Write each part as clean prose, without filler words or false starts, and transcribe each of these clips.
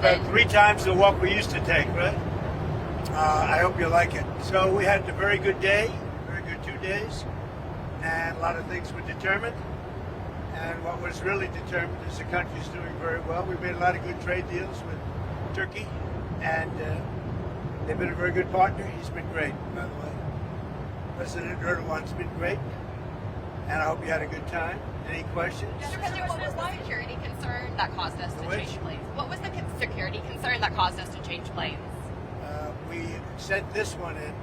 about 3 times the walk we used to take, right? I hope you like it. So we had a very good day, very good 2 days, and a lot of things were determined. And what was really determined is the country's doing very well. We made a lot of good trade deals with Turkey, and they've been a very good partner. He's been great, by the way. President Erdogan's been great, and I hope you had a good time. Any questions? Mr. President, what was the security concern that caused us to change planes? What was the security concern that caused us to change planes? We sent this one in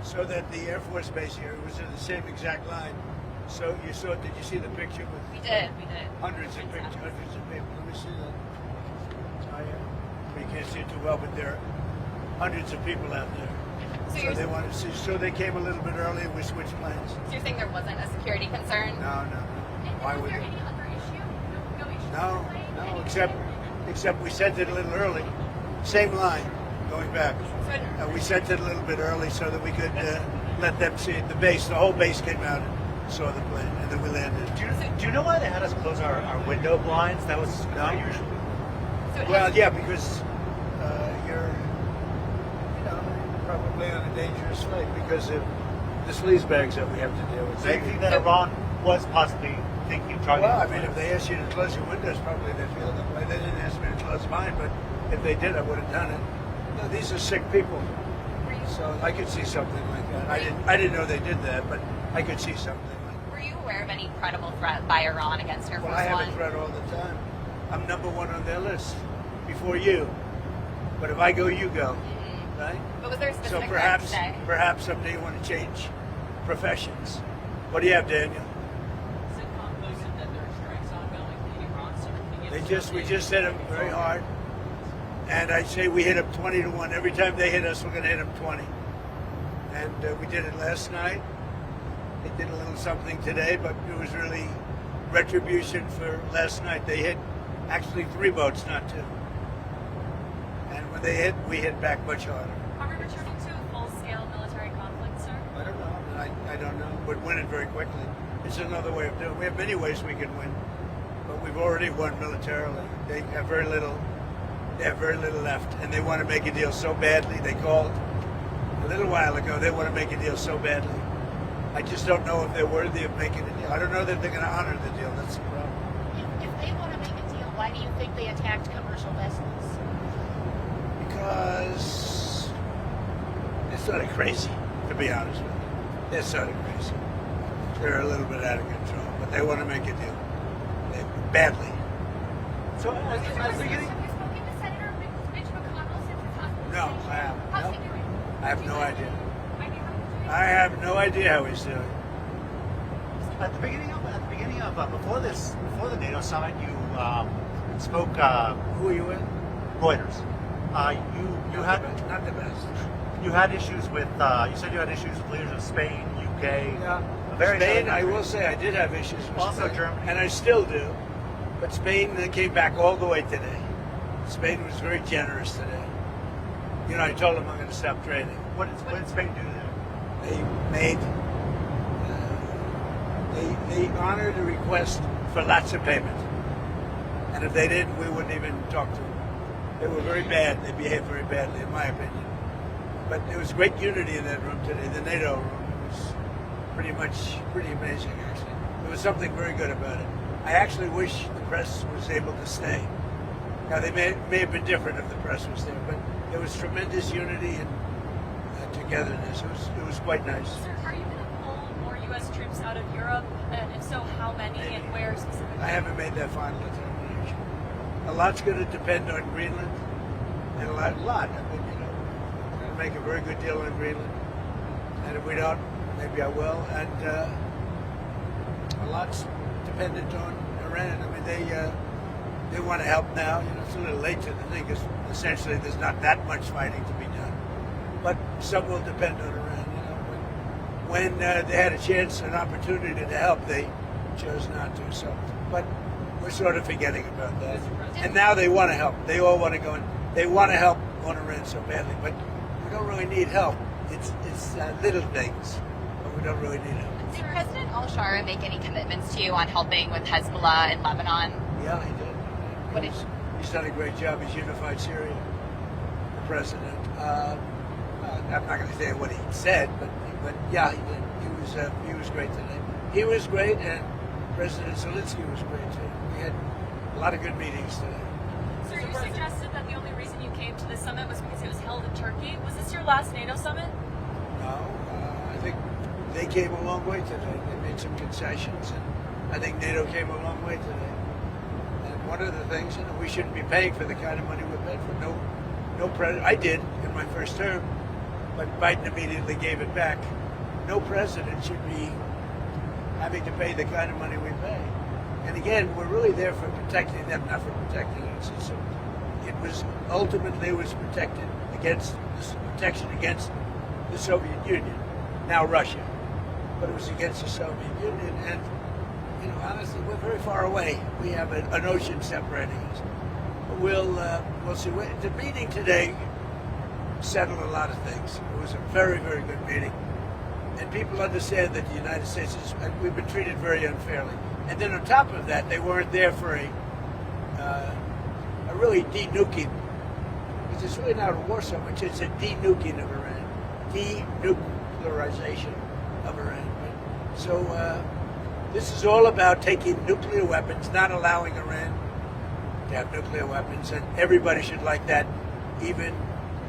so that the Air Force Base here was in the same exact line. So you saw, did you see the picture? We did. Hundreds of pictures, hundreds of people. Let me see that. You can't see it too well, but there are hundreds of people out there. So they wanted to see. So they came a little bit early and we switched planes. So you're saying there wasn't a security concern? No. Why would there any other issue? No issue? No. Except we sent it a little early. Same line going back. We sent it a little bit early so that we could let them see it. The whole base came out and saw the plane, and then we landed. Do you know why they had us close our window blinds? That was not usual. Well, yeah, because you're probably on a dangerous flight because of the sleaze bags that we have to deal with. So you think that Iran was possibly thinking, trying Well, I mean, if they asked you to close your windows, probably they feel that way. They didn't ask me to close mine, but if they did, I would have done it. No, these are sick people, so I could see something like that. I didn't know they did that, but I could see something like that. Were you aware of any credible threat by Iran against Air Force Well, I have One? a threat all the time. I'm number 1 on their list before you. But if I go, you go, right? But was there a specific So threat today? perhaps someday you want to change professions. What do you have, Daniel? Is it conclusive that there are strikes ongoing in Iran? So We just hit them very hard, and I'd say we hit them 20-1. Every time they hit us, we're going to hit them 20. And we did it last night. They did a little something today, but it was really retribution for last night. They hit actually 3 boats, not 2. And when they hit, we hit back much harder. Are we returning to a full-scale military conflict, sir? I don't know. I don't know. We'd win it very quickly. It's another way of doing it. We have many ways we can win, but we've already won militarily. They have very little. They have very little left, and they want to make a deal so badly. They called a little while ago. They want to make a deal so badly. I just don't know if they're worthy of making a deal. I don't know that they're going to honor the deal. That's the problem. If they want to make a deal, why do you think they attacked commercial vessels? Because they're sort of crazy, to be honest with you. They're sort of crazy. They're a little bit out of control, but they want to make a deal. Badly. So Have you spoken to Senator Mitch McConnell since his hospitalization? No, I haven't. How's he doing? I have no idea. How he's doing? I have no idea how he's doing. at the beginning of before the NATO summit, you spoke. Who are you with? Reuters. You had not the best. You had issues with. You said you had issues with leaders of Spain, UK. Yeah. Various Spain, other I will countries. say I did have issues with Also Spain, Germany. and I still do. But Spain came back all the way today. Spain was very generous today. You know, I told them I'm going to stop trading. What did Spain do there? They made, they honored a request for lots of payment. And if they didn't, we wouldn't even talk to them. They were very bad. They behaved very badly, in my opinion. But there was great unity in that room today. The NATO room was pretty amazing, actually. There was something very good about it. I actually wish the press was able to stay. Now, they may have been different if the press was there, but there was tremendous unity and togetherness. It was quite nice. Sir, are you going to pull more U.S. troops out of Europe? And if so, how many and where specifically? I haven't made that final determination. A lot's going to depend on Greenland, and a lot. I mean, you know, we're going to make a very good deal on Greenland, and if we don't, maybe I will. And a lot's dependent on Iran. I mean, they want to help now. You know, it's a little late to the thing because essentially there's not that much fighting to be done. But some will depend on Iran. You know, when they had a chance, an opportunity to help, they chose not to. So, but we're sort of forgetting about that. And now they want to help. They all want to go in. They want to help on Iran so badly, but we don't really need help. It's little things, but we don't really need help. Did President al-Shara make any commitments to you on helping with Hezbollah in Lebanon? Yeah, he did. What did He's done a great job. He's unified Syria, the president. I'm not going to say what he said, but yeah, he did. He was great today. He was great, and President Zelensky was great too. We had a lot of good meetings today. Sir, you suggested that the only reason you came to this summit was because it was held in Turkey. Was this your last NATO summit? No, I think they came a long way today. They made some concessions, and I think NATO came a long way today. And one of the things, we shouldn't be paying for the kind of money we paid for. No president. I did in my first term, but Biden immediately gave it back. No president should be having to pay the kind of money we pay. And again, we're really there for protecting them, not for protecting us. Ultimately it was protection against the Soviet Union, now Russia, but it was against the Soviet Union. And honestly, we're very far away. We have an ocean separating us. We'll see. The meeting today settled a lot of things. It was a very, very good meeting. And people understand that the United States we've been treated very unfairly. And then on top of that, they weren't there for a really de-nuking, because it's really not a war so much, it's a de-nuking of Iran, denuclearization of Iran. Right? So this is all about taking nuclear weapons, not allowing Iran to have nuclear weapons, and everybody should like that, even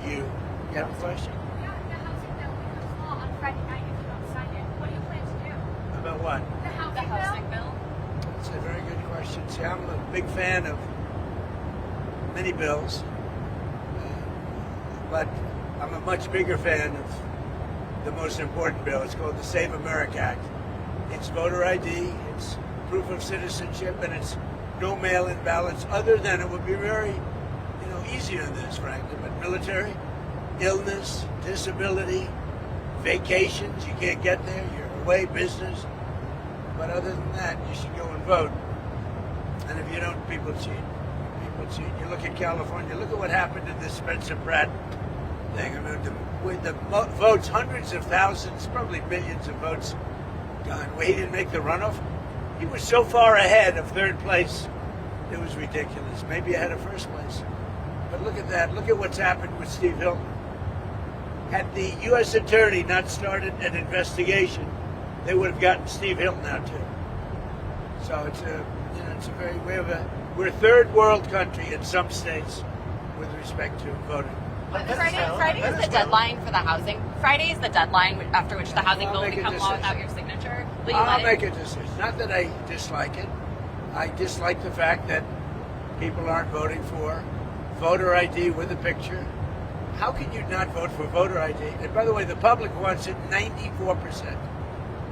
you. You have a question? Yeah, the housing bill becomes law on Friday night if you don't sign it. What do you plan to do? About what? The The housing housing bill? bill? That's a very good question. See, I'm a big fan of many bills, but I'm a much bigger fan of the most important bill. It's called the Save America Act. It's voter ID, it's proof of citizenship, and it's no mail-in ballots. Other than it would be very, easy on this, frankly. But military, illness, disability, vacations, you can't get there. You're away, business. But other than that, you should go and vote. And if you don't, people cheat. You look at California. Look at what happened in this Spencer Pratt thing. I mean, with the votes, hundreds of thousands, probably millions of votes gone. Well, he didn't make the runoff. He was so far ahead of third place, it was ridiculous. Maybe ahead of first place. But look at that. Look at what's happened with Steve Hilton. Had the U.S. attorney not started an investigation, they would have gotten Steve Hilton out too. So we're a third world country in some states with respect to voting. Friday is the deadline for the housing. Friday is the deadline after which the housing bill will become law without your signature. Will you I'll let make a decision. Not that I dislike it. I dislike the fact that people aren't voting for voter ID with a picture. How can you not vote for voter ID? And by the way, the public wants it 94%.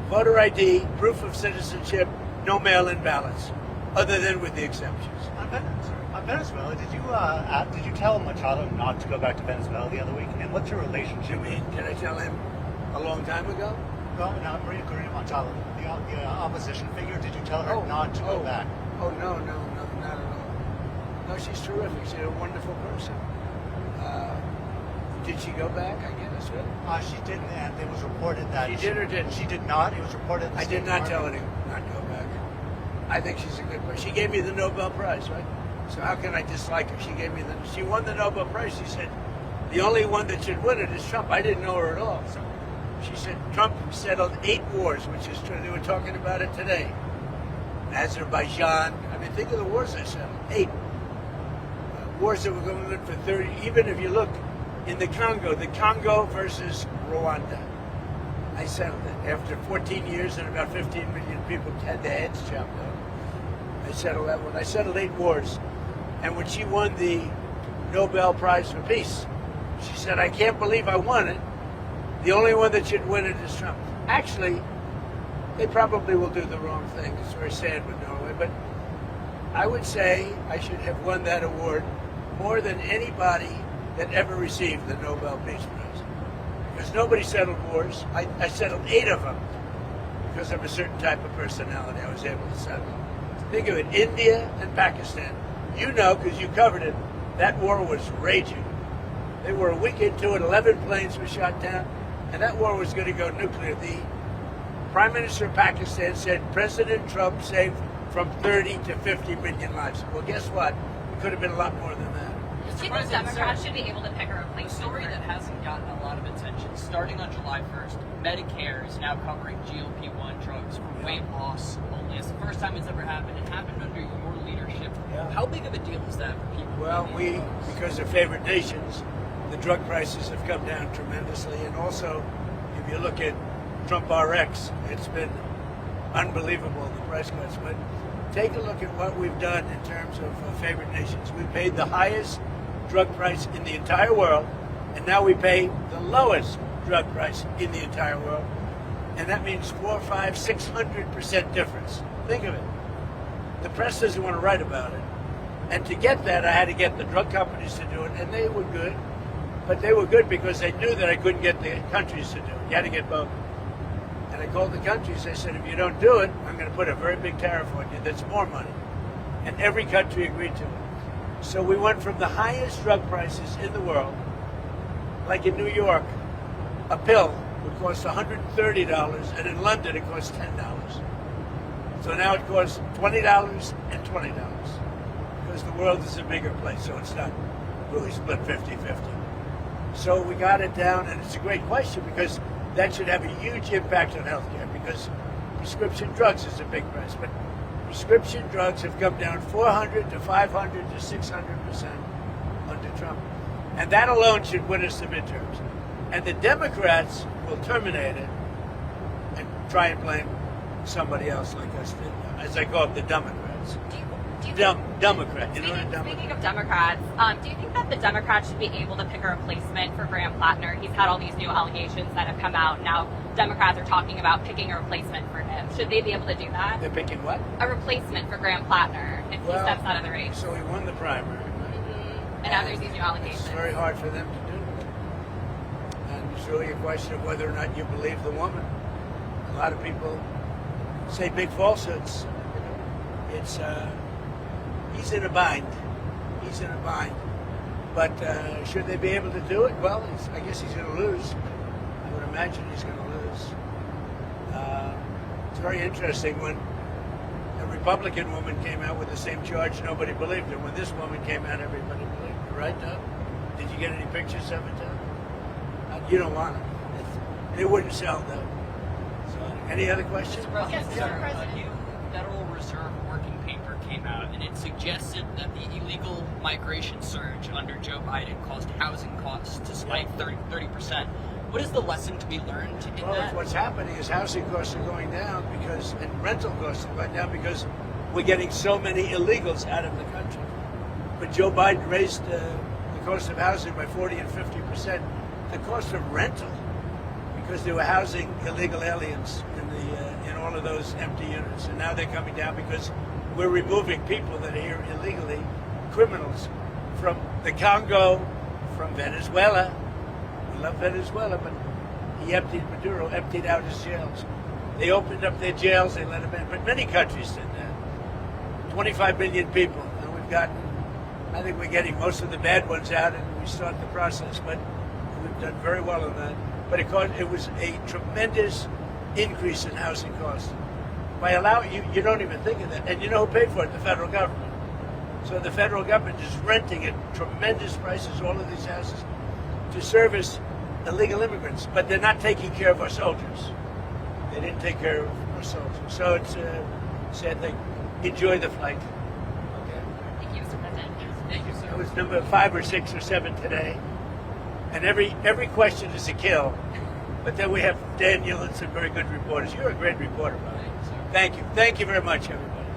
Voter ID, proof of citizenship, no mail-in ballots, other than with the exceptions. On Venezuela, did you tell Machado not to go back to Venezuela the other week? And what's your relationship? You mean, did I tell him a long time ago? No, Maria Corina Machado, the opposition figure. Did you tell her not to go back? Oh, no, not at all. No, she's terrific. She's a wonderful person. Did she go back? I guess, right? She didn't, and it was reported that She did or didn't? She did not. It was reported. I did not tell her to not go back. I think she's a good person. She gave me the Nobel Prize, right? So how can I dislike her? She won the Nobel Prize. She said, the only one that should win it is Trump. I didn't know her at all. So she said Trump settled 8 wars, which is true. They were talking about it today. Azerbaijan. I mean, think of the wars I settled. 8. Wars that were going on for 30. Even if you look in the Congo versus Rwanda. I settled it. After 14 years and about 15 million people had their heads chopped off. I settled that one. I settled 8 wars. And when she won the Nobel Prize for Peace, she said, I can't believe I won it. The only one that should win it is Trump. Actually, they probably will do the wrong thing. It's very sad with Norway. But I would say I should have won that award more than anybody that ever received the Nobel Peace Prize. Because nobody settled wars. I settled 8 of them because of a certain type of personality I was able to settle. Think of it, India and Pakistan. You know, because you covered it, that war was raging. They were a week into it, 11 planes were shot down, and that war was going to go nuclear. The Prime Minister of Pakistan said President Trump saved from 30 to 50 million lives. Well, guess what? could have been a lot more than that. Do you think Democrats should be able to pick a A replacement? story for- that hasn't gotten a lot of attention, starting on July 1st, Medicare is now covering GLP-1 drugs for weight loss only. It's the first time it's ever happened. It happened under your leadership. Yeah. How big of a deal is that for people? Well, because of favored nations, the drug prices have come down tremendously. And also, if you look at Trump RX, it's been unbelievable, the price cuts. But take a look at what we've done in terms of favored nations. We paid the highest drug price in the entire world, and now we pay the lowest drug price in the entire world. And that means 400, 500, 600% difference. Think of it. The press doesn't want to write about it. And to get that, I had to get the drug companies to do it, and they were good. But they were good because they knew that I couldn't get the countries to do it. You had to get both. And I called the countries. I said, if you don't do it, I'm going to put a very big tariff on you. That's more money. And every country agreed to it. So we went from the highest drug prices in the world, like in New York, a pill would cost $130, and in London it costs $10. So now it costs $20 and $20, because the world is a bigger place, so it's not really split 50-50. So we got it down, and it's a great question, because that should have a huge impact on healthcare, because prescription drugs is a big price, but prescription drugs have come down 400 to 500 to 600% under Trump. And that alone should win us the midterms. And the Democrats will terminate it and try and blame somebody else like us, as I call it, the Democrats. Do you Democrat. You know what a Speaking Democrat? of Democrats, do you think that the Democrats should be able to pick a replacement for Graham Plattner? He's had all these new allegations that have come out. Now Democrats are talking about picking a replacement for him. Should they be able to do that? They're picking what? A replacement for Graham Plattner if he steps out of the race. So he won the primary. And now there's these new allegations. It's very hard for them to do. And it's really a question of whether or not you believe the woman. A lot of people say big falsehoods. It's he's in a bind. He's in a bind. But should they be able to do it? Well, I guess he's going to lose. I would imagine he's going to lose. It's very interesting when a Republican woman came out with the same charge, nobody believed her. When this woman came out, everybody believed her, right, Doug? Did you get any pictures of it, Doug? You don't want them. They wouldn't sell, though. So, any other questions? Mr. President, Yes, sir, Mr. President. a new Federal Reserve working paper came out, and it suggested that the illegal migration surge under Joe Biden caused housing costs to spike 30%. What is the lesson to be learned in Well, that? what's happening is housing costs are going down and rental costs are going down because we're getting so many illegals out of the country. But Joe Biden raised the cost of housing by 40 and 50%. The cost of rental, because they were housing illegal aliens in all of those empty units, and now they're coming down because we're removing people that are here illegally, criminals from the Congo, from Venezuela. We love Venezuela, but Maduro emptied out his jails. They opened up their jails, they let them in, but many countries did that. 25 million people, and I think we're getting most of the bad ones out, and we start the process, but we've done very well on that. But it was a tremendous increase in housing costs. By allowing you don't even think of that. And you know who paid for it? The federal government. So the federal government is renting at tremendous prices all of these houses to service illegal immigrants, but they're not taking care of our soldiers. They didn't take care of our soldiers. So it's a sad thing. Enjoy the flight. Okay. Thank you, Mr. President. Thank you, sir. It was number 5 or 6 or 7 today. And every question is a kill. But then we have Daniel and some very good reporters. You're a great reporter, brother. Thank you. Thank you very much, everybody.